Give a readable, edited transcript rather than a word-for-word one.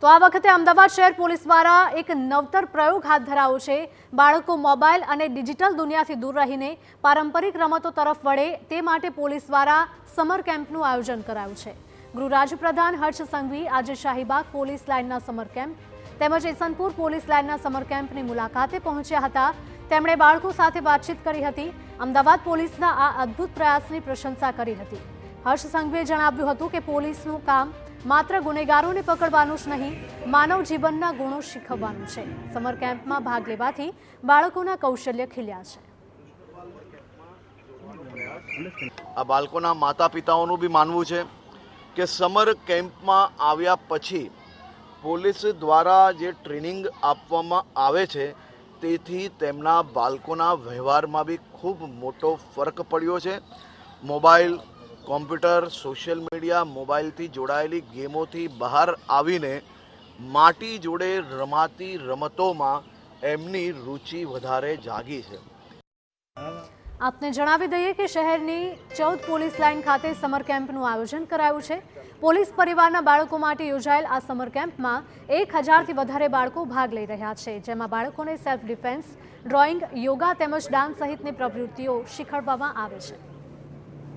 તો આ વખતે અમદાવાદ શહેર પોલીસ દ્વારા એક નવતર પ્રયોગ હાથ ધરાયો છે। બાળકો મોબાઈલ અને ડિજિટલ દુનિયાથી દૂર રહીને પારંપરિક રમતો તરફ વળે તે માટે પોલીસ દ્વારા સમર કેમ્પનું આયોજન કરાયું છે। ગૃહ રાજ્યપ્રધાન હર્ષ સંઘવી આજે શાહીબાગ પોલીસ લાઇનના સમર કેમ્પ તેમજ ઈસનપુર પોલીસ લાઇનના સમર કેમ્પની મુલાકાતે પહોંચ્યા હતા। તેમણે બાળકો સાથે વાતચીત કરી હતી। અમદાવાદ પોલીસના આ અદ્ભુત પ્રયાસની પ્રશંસા કરી હતી। હર્ષ સંઘવીએ જણાવ્યું હતું કે પોલીસનું કામ માત્ર ગુનેગારોને પકડવાનું જ નહીં, માનવ જીવનના ગુણો શીખવવાનું છે। સમર કેમ્પમાં ભાગ લેવાથી બાળકોના કૌશલ્ય ખીલ્યા છે। આ બાળકોના માતા પિતાઓનું બી માનવું છે કે સમર કેમ્પમાં આવ્યા પછી પોલીસ દ્વારા જે ટ્રેનિંગ આપવામાં આવે છે તેથી તેમના બાળકોના વ્યવહારમાં બી ખૂબ મોટો ફરક પડ્યો છે। મોબાઈલ, કોમ્પ્યુટર, સોશિયલ મીડિયા, મોબાઈલથી જોડાયેલી ગેમોથી બહાર આવીને માટી જોડે રમાતી રમતોમાં એમની રુચિ વધારે જાગી છે। આપને જણાવી દઈએ કે શહેરની 14 પોલીસ લાઇન ખાતે સમર કેમ્પનું આયોજન કરાયું છે। પોલીસ પરિવારના બાળકો માટે યોજાયેલ આ સમર કેમ્પમાં 1000થી વધારે બાળકો ભાગ લઈ રહ્યા છે, જેમાં બાળકોને સેલ્ફ ડિફેન્સ, ડ્રોઈંગ, યોગા તેમજ ડાન્સ સહિતની પ્રવૃત્તિઓ શીખવવામાં આવે છે।